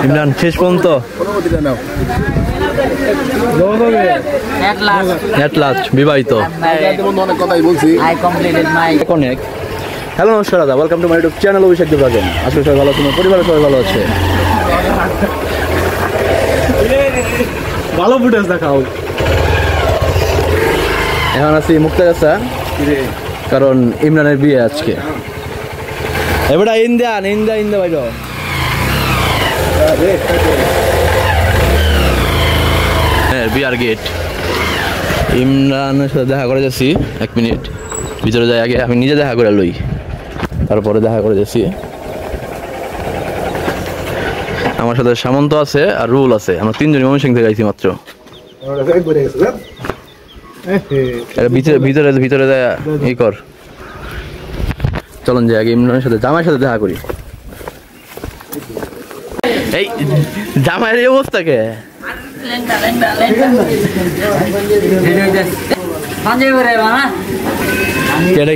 ইমরান শেষ পর্যন্ত বিবাহিত। হ্যালো নমস্কার দাদা, welcome to my YouTube channel Abhishek Debrajan. আজকে সবাই ভালো, তোমার পরিবারের সবাই ভালো আছে? ভালো ফুটেজ দেখাও। এখন আছি মুক্তাগাছা, কারণ ইমরানের বিয়ে আজকে। এবারে ইন্দা বাইর বিয়ার গেট। ইমরানের সাথে দেখা করে যাচ্ছি, 1 মিনিট ভিতরে যাই। আগে আমি নিজে দেখা করে লই, তারপরে দেখা করে যাচ্ছি। আমার সাথে সামন্ত আছে আর রুল আছে, আমরা 3 জন ময়মনসিংহ থেকে আইছি মাত্র। ভিতরে ভিতরে ই কর, চলুন যাই আগে ইমরানের সাথে জামাইয়ের সাথে দেখা করি। এই জামাইয়ের এই অবস্থা কে?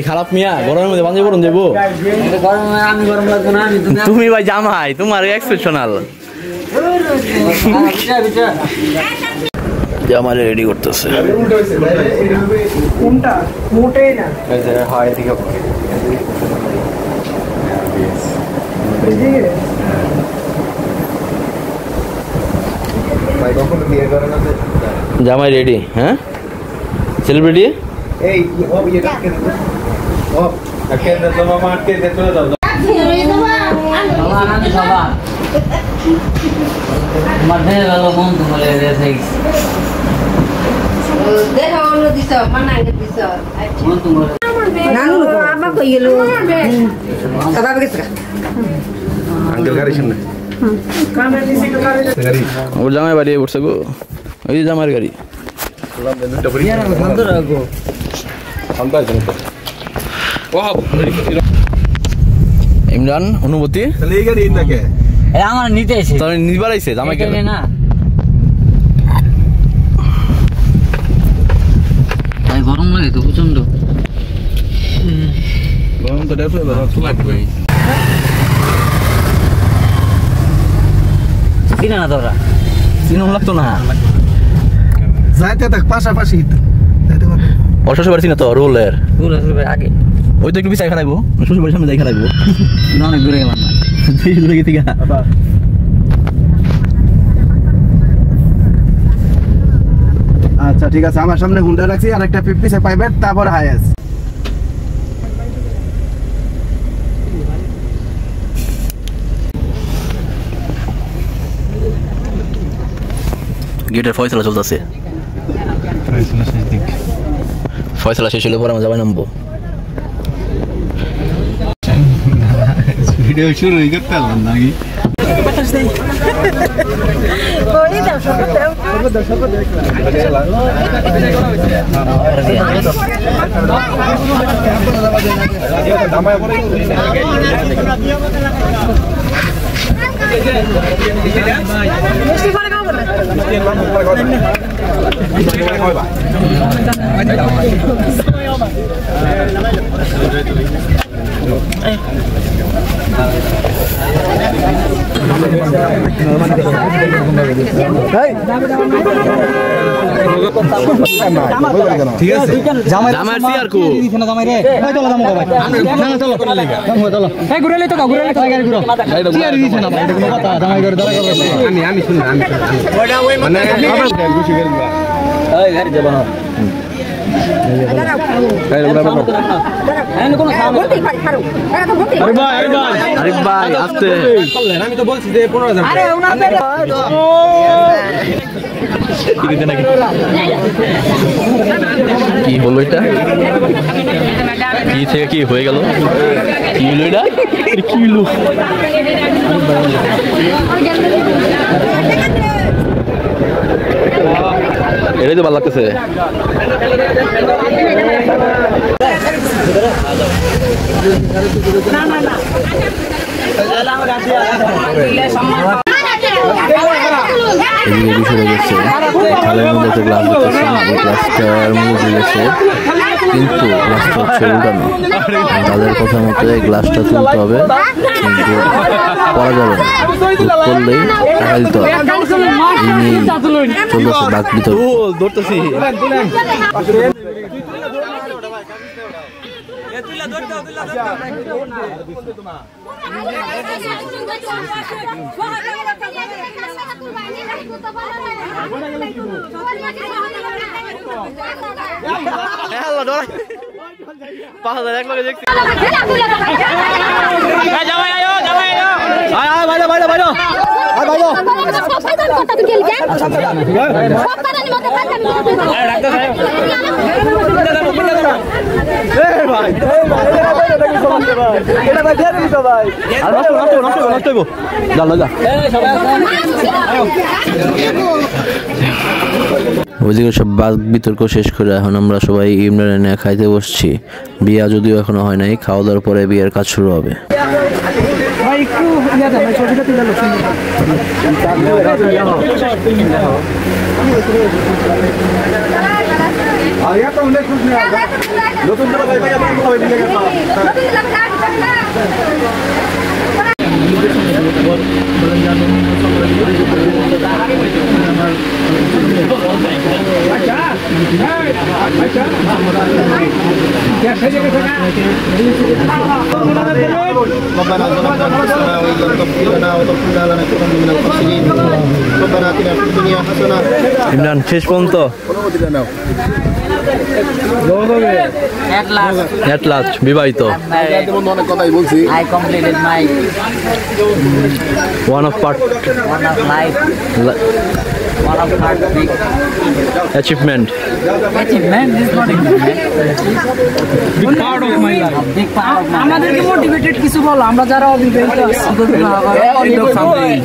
খারাপ মিয়া, গরমের মধ্যে পাঞ্জাবি পরুন যাবো। তুমি ভাই জামাই, তোমার এক্সেপশনাল। জামাই রেডি করতেছে। জামাই রেডি? হ্যাঁ, সেলিব্রিটি। ওর জামাই বাড়ি পড়ছে গো, ওই জামাইয়ের গাড়ি। ইমরান অনুভূতি আমার নিতে নিবার আইছে জামাইকে না? গরম লাগে তো প্রচন্ড। গরম তো লাগবে চিনা না, তোরা চিনা লাগতো না। যাইতে থাক পাশাপাশি, ওর শ্বশুর বাড়ি চিনা তো? রোলের আগে ওই তো একটু পিছাই খারাইবো, শ্বশুর বাড়ির সামনে যাই খারাইবো। অনেক দূরে গেলাম না, দূরে গেছি গা। আচ্ছা ঠিক আছে, আমার সামনে হুন্ডা রাখছি আর একটা পিছে পাইবেন, তারপর হায়াস। গেটের ফয়সালা চলতেছে, ফয়সালা শেষ হলে পরে আমরা যাবাই নামবো। ভিডিও শুরু করতে পারলাম নাকি? ঠিক আছে, আমি তো বলছি যে 15,000 কি হলো এটা? কি থেকে কি হয়ে গেল? কি হলো এটা? কি হলো? এটাই তো ভালো লাগতেছে। এদিকে বিষয় গেছে, থালের মধ্যে একটা গ্লাস দিতেছে, গ্লাসটার মধ্যে গেছে কিন্তু গ্লাসটা হচ্ছে উল্টানো। তাদের কথা মতো এই গ্লাসটা তুলতে হবে, কিন্তু পড়া যাবে না, করলেই টাকা দিতে হবে। এই নিয়ে চলতেছে বাক বিতর্ক। ওইদিকে সব বাক বিতর্ক শেষ করে এখন আমরা সবাই ইমরান এনে খাইতে বসছি। বিয়া যদিও এখনো হয় নাই, খাওয়া দাওয়ার পরে বিয়ের কাজ শুরু হবে। ইমরান শেষ পর্যন্ত at last বিবাহিত। One of life. One of big achievement. Achievement is not achievement. Big part of my life. Big part of my life. আমাদেরকে মোটিভেটেড কিছু বলো, আমরা যারা অবিবাহিত আছি। End of something.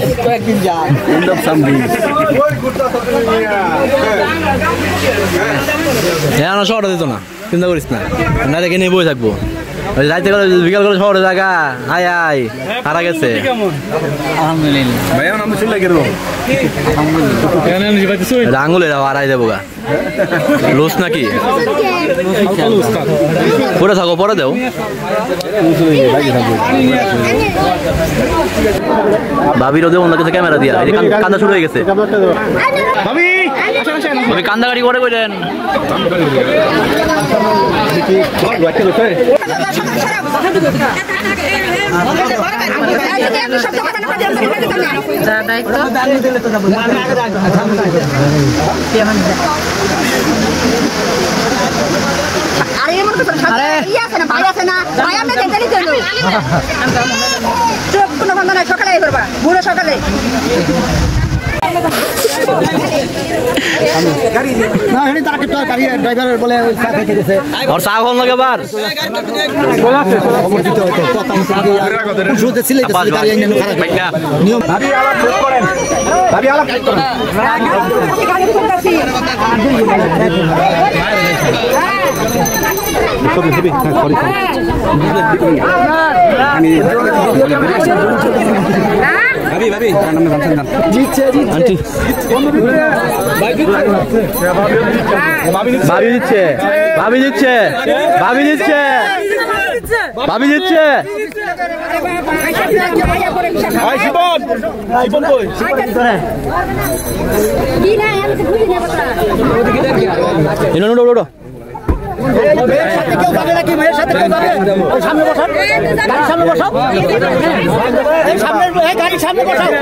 End of something. না শহরে দিত না, চিন্তা করিস না, না দেখে নিয়ে বই থাকবো। রাইতে করে বিকাল করে শহরে থাকা আয় আয় হারা গেছে। আলহামদুলিল্লাহ ভাই আমরা চলে গেল আঙুলে হারাই দেবো গা, লুজ নাকি পরে থাকো, পরে দেও। ভাবির ওদের অন্য কাছে ক্যামেরা দিয়া কান্দা শুরু হয়ে গেছে। ভাবি কান্দা গাড়ি করে কইলেন সকালে করবা বুড়ো সকালে और साग होने लगे बार ভাবি দিচ্ছে ভাবি দিচ্ছে ভাবি দিচ্ছে ভাবি দিচ্ছে সামনে বসাও।